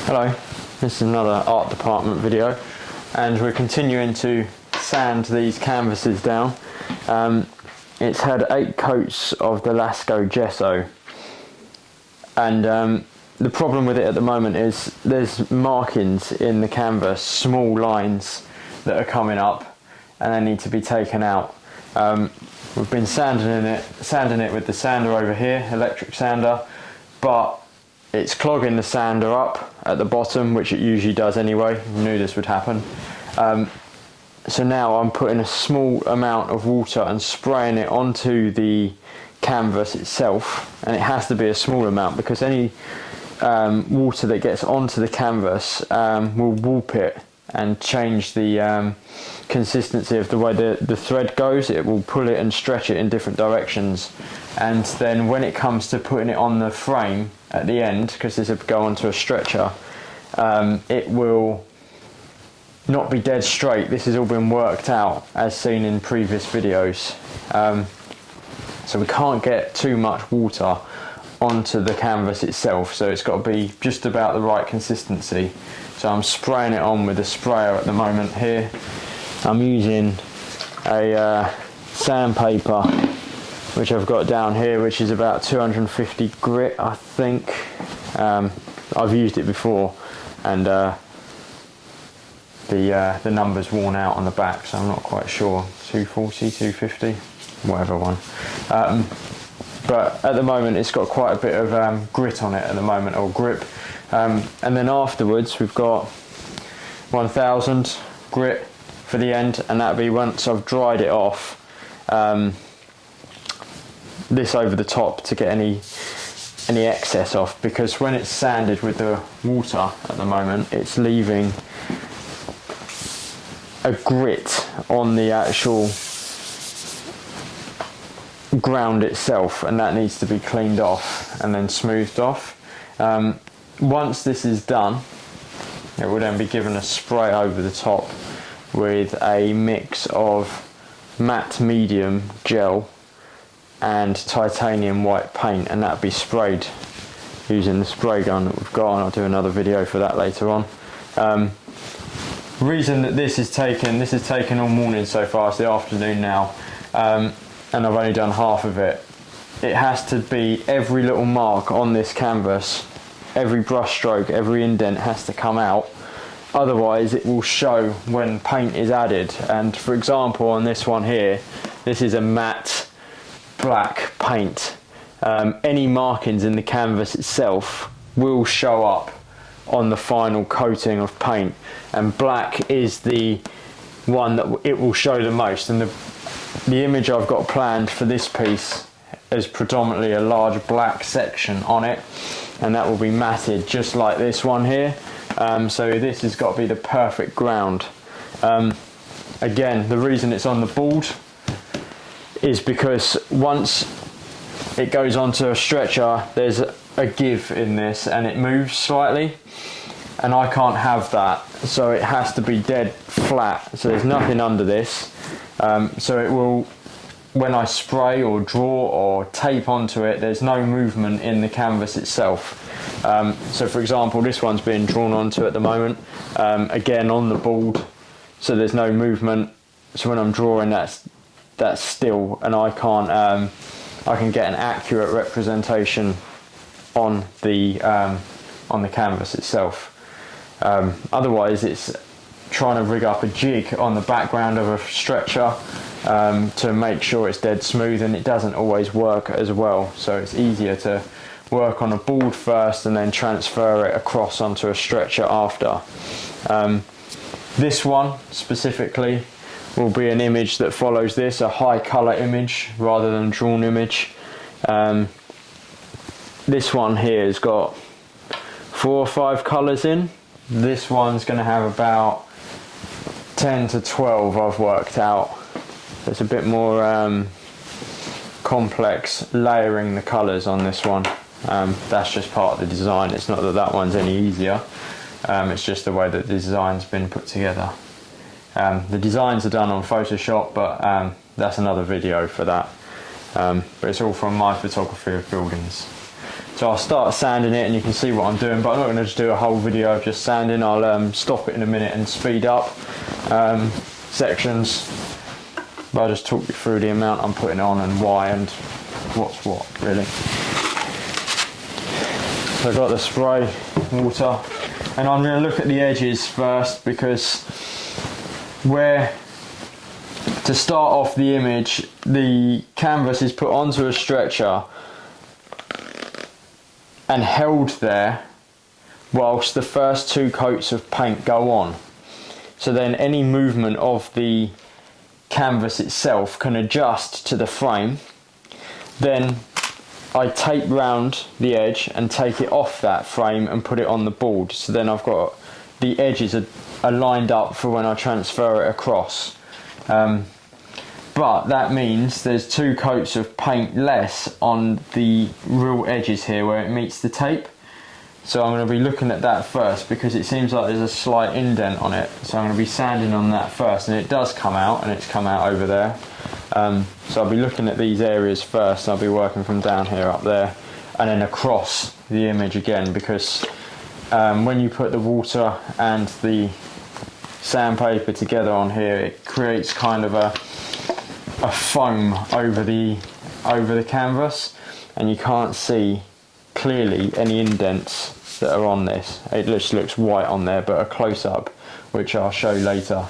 Hello, this is another art department video, and we're continuing to sand these canvases down. It's had 8 coats of the Lasco gesso, and the problem with it at the moment is there's markings in the canvas, small lines that are coming up and they need to be taken out. We've been sanding it with the sander over here, electric sander, but it's clogging the sander up at the bottom, which it usually does anyway. I knew this would happen. So now I'm putting a small amount of water and spraying it onto the canvas itself, and it has to be a small amount because any water that gets onto the canvas will warp it and change the consistency of the way the thread goes. It will pull it and stretch it in different directions, and then when it comes to putting it on the frame at the end, because this will go onto a stretcher, it will not be dead straight. This has all been worked out as seen in previous videos, so we can't get too much water onto the canvas itself, so it's got to be just about the right consistency. So I'm spraying it on with a sprayer at the moment here. I'm using a sandpaper which I've got down here, which is about 250 grit, I think. I've used it before, and the number's worn out on the back, so I'm not quite sure. 240, 250, whatever one. But at the moment it's got quite a bit of grit on it at the moment, or grip. And then afterwards we've got 1000 grit for the end, and that'll be once I've dried it off, this over the top to get any excess off, because when it's sanded with the water at the moment, it's leaving a grit on the actual ground itself, and that needs to be cleaned off and then smoothed off. Once this is done, it will then be given a spray over the top with a mix of matte medium gel and titanium white paint, and that'll be sprayed using the spray gun that we've got, and I'll do another video for that later on. Reason that this has taken all morning so far, it's the afternoon now, and I've only done half of it. It has to be every little mark on this canvas, every brush stroke, every indent has to come out, otherwise it will show when paint is added. And for example, on this one here, this is a matte black paint. Any markings in the canvas itself will show up on the final coating of paint, and black is the one that it will show the most. And the image I've got planned for this piece is predominantly a large black section on it, and that will be matted just like this one here. So this has got to be the perfect ground. Again, the reason it's on the board is because once it goes onto a stretcher, there's a give in this and it moves slightly, and I can't have that, so it has to be dead flat, so there's nothing under this. So it will, when I spray or draw or tape onto it, there's no movement in the canvas itself. So for example, this one's being drawn onto at the moment, again on the board, so there's no movement. So when I'm drawing, that's still, and I can get an accurate representation on the canvas itself. Otherwise, it's trying to rig up a jig on the background of a stretcher to make sure it's dead smooth, and it doesn't always work as well. So it's easier to work on a board first and then transfer it across onto a stretcher after. This one specifically will be an image that follows this, a high colour image rather than drawn image. This one here has got 4 or 5 colours in. This one's going to have about 10 to 12 I've worked out. There's a bit more complex layering the colours on this one. That's just part of the design. It's not that that one's any easier, it's just the way that the design's been put together. The designs are done on Photoshop, but that's another video for that. But it's all from my photography of buildings. So I'll start sanding it and you can see what I'm doing, but I'm not going to just do a whole video of just sanding. I'll stop it in a minute and speed up sections. But I'll just talk you through the amount I'm putting on and why and what's what, really. So I've got the spray water, and I'm going to look at the edges first, because to start off the image, the canvas is put onto a stretcher and held there whilst the first 2 coats of paint go on. So then any movement of the canvas itself can adjust to the frame. Then I tape round the edge and take it off that frame and put it on the board. So then I've got the edges are lined up for when I transfer it across. But that means there's 2 coats of paint less on the real edges here where it meets the tape. So I'm going to be looking at that first, because it seems like there's a slight indent on it. So I'm going to be sanding on that first, and it does come out, and it's come out over there. So I'll be looking at these areas first, and I'll be working from down here up there and then across the image again, because when you put the water and the sandpaper together on here, it creates kind of a foam over the canvas, and you can't see clearly any indents that are on this. It just looks white on there, but a close-up, which I'll show later,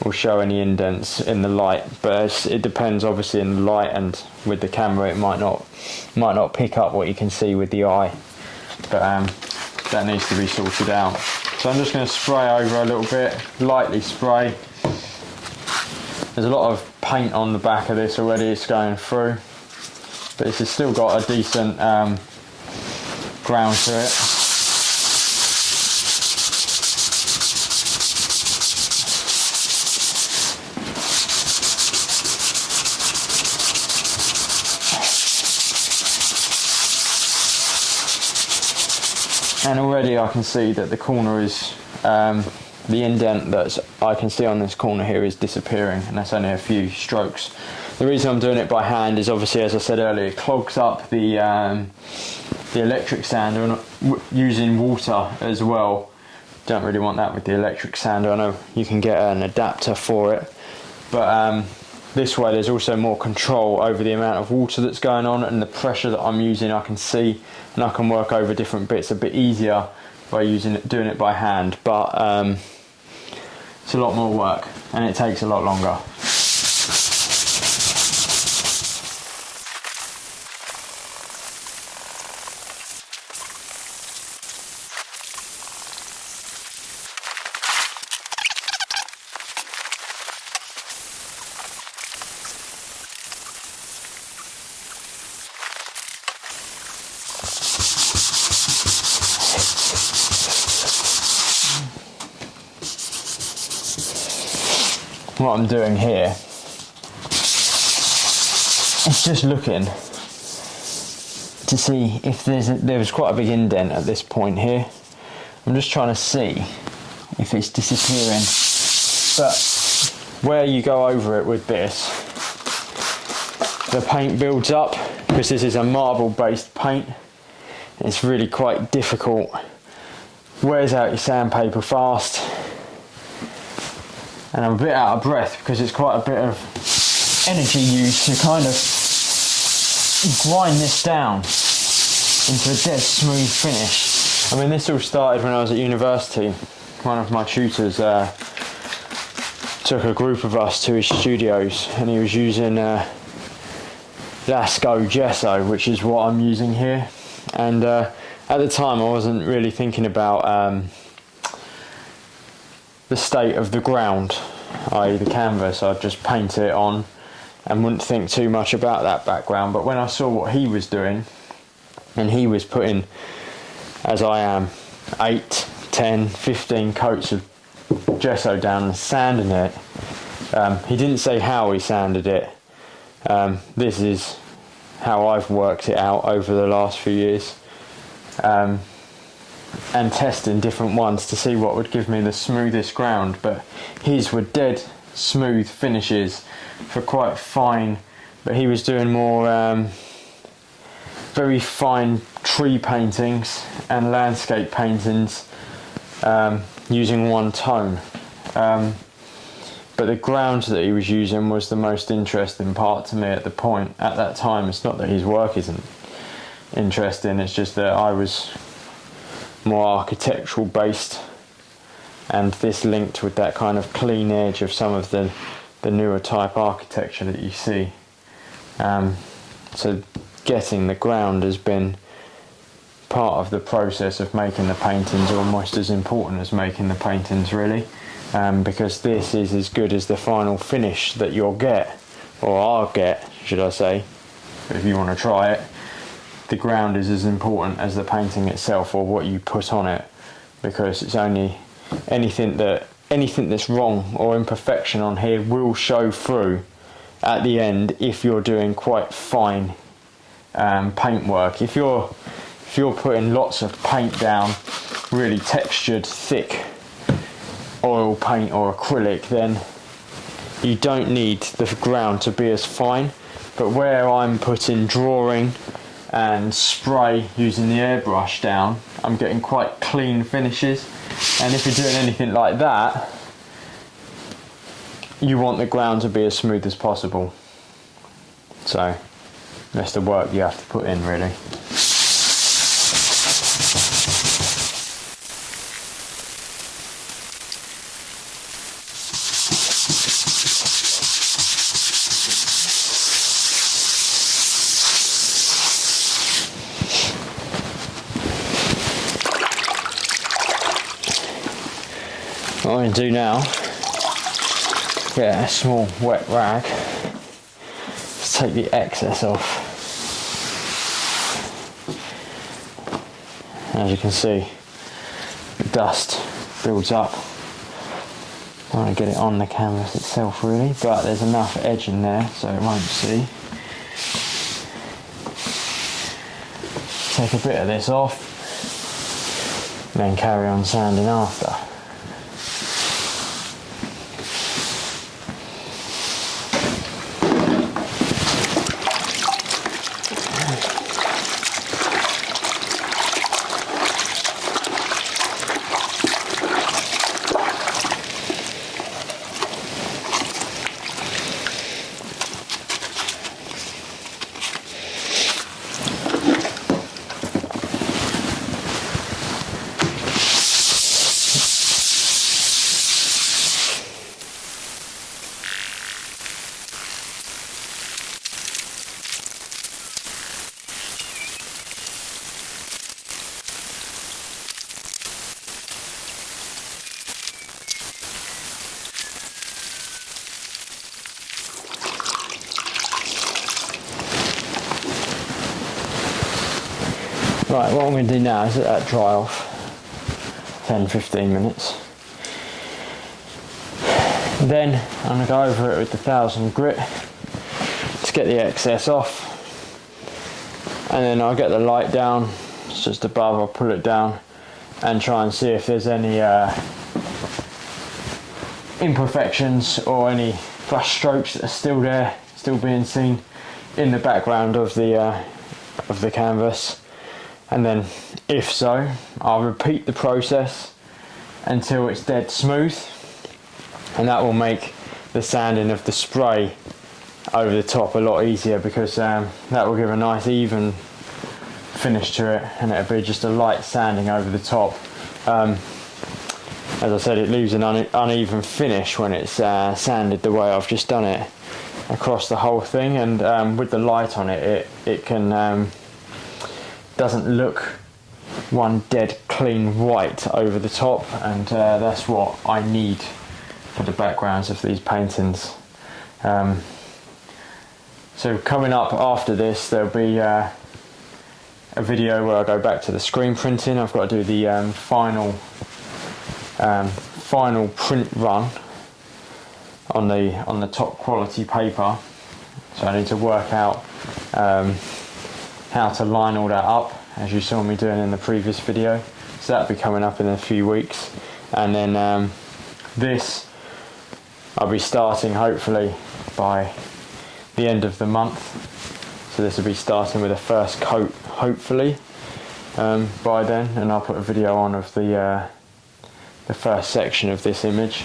will show any indents in the light. But it depends obviously in the light, and with the camera it might not pick up what you can see with the eye, but that needs to be sorted out. So I'm just going to spray over a little bit, lightly spray. There's a lot of paint on the back of this already, it's going through, but this has still got a decent ground to it. And already I can see that the corner is the indent that I can see on this corner here is disappearing, and that's only a few strokes. The reason I'm doing it by hand is obviously, as I said earlier, it clogs up the electric sander, and using water as well. Don't really want that with the electric sander. I know you can get an adapter for it, but this way there's also more control over the amount of water that's going on, and the pressure that I'm using I can see, and I can work over different bits a bit easier by doing it by hand. But it's a lot more work, and it takes a lot longer. What I'm doing here is just looking to see if there's quite a big indent at this point here. I'm just trying to see if it's disappearing, but where you go over it with this, the paint builds up, because this is a marble based paint. It's really quite difficult, wears out your sandpaper fast. And I'm a bit out of breath because it's quite a bit of energy used to kind of grind this down into a dead smooth finish. I mean, this all started when I was at university. One of my tutors took a group of us to his studios, and he was using Gesso, which is what I'm using here. And at the time I wasn't really thinking about the state of the ground, i.e. the canvas. I'd just paint it on and wouldn't think too much about that background. But when I saw what he was doing, and he was putting, as I am, 8, 10, 15 coats of gesso down and sanding it, he didn't say how he sanded it. This is how I've worked it out over the last few years. And testing different ones to see what would give me the smoothest ground, but his were dead smooth finishes for quite fine, but he was doing more very fine tree paintings and landscape paintings using one tone. But the ground that he was using was the most interesting part to me at that time. It's not that his work isn't interesting, it's just that I was more architectural based, and this linked with that kind of clean edge of some of the newer type architecture that you see. So getting the ground has been part of the process of making the paintings, almost as important as making the paintings, really. Because this is as good as the final finish that you'll get, or I'll get, should I say. But if you want to try it, the ground is as important as the painting itself, or what you put on it, because it's only anything that's wrong or imperfection on here will show through at the end if you're doing quite fine paint work. If you're putting lots of paint down, really textured, thick oil paint or acrylic, then you don't need the ground to be as fine. But where I'm putting drawing and spray using the airbrush down, I'm getting quite clean finishes. And if you're doing anything like that, you want the ground to be as smooth as possible. So that's the work you have to put in, really. What I'm going to do now, get a small wet rag, just take the excess off. As you can see, the dust builds up. I want to get it on the canvas itself, really, but there's enough edge in there so it won't see. Take a bit of this off, and then carry on sanding after. Right, what I'm going to do now is let that dry off 10-15 minutes. Then I'm going to go over it with the 1000 grit to get the excess off, and then I'll get the light down, it's just above, I'll pull it down and try and see if there's any imperfections or any brush strokes that are still there, still being seen in the background of the canvas. And then, if so, I'll repeat the process until it's dead smooth, and that will make the sanding of the spray over the top a lot easier, because that will give a nice even finish to it, and it'll be just a light sanding over the top. As I said, it leaves an uneven finish when it's sanded the way I've just done it across the whole thing, and with the light on it, it can doesn't look one dead clean white over the top, and that's what I need for the backgrounds of these paintings. So coming up after this, there'll be a video where I go back to the screen printing. I've got to do the final print run on the top quality paper, so I need to work out how to line all that up, as you saw me doing in the previous video. So that'll be coming up in a few weeks, and then this I'll be starting hopefully by the end of the month. So this will be starting with a first coat, hopefully, by then, and I'll put a video on of the first section of this image.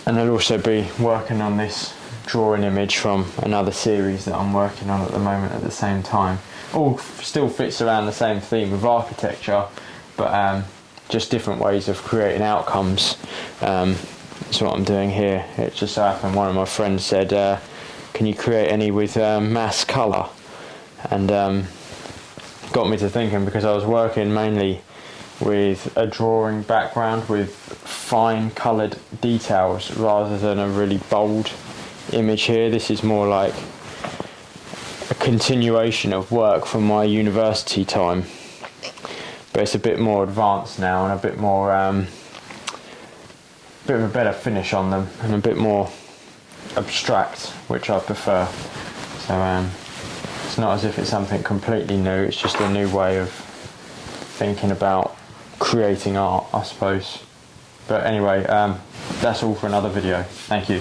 And I'll also be working on this drawing image from another series that I'm working on at the moment at the same time. All still fits around the same theme of architecture, but just different ways of creating outcomes. That's what I'm doing here. It just so happened one of my friends said, can you create any with mass colour? And got me to thinking, because I was working mainly with a drawing background with fine coloured details rather than a really bold image here. This is more like a continuation of work from my university time, but it's a bit more advanced now and a bit more bit of a better finish on them and a bit more abstract, which I prefer. So it's not as if it's something completely new, it's just a new way of thinking about creating art, I suppose. But anyway, that's all for another video. Thank you.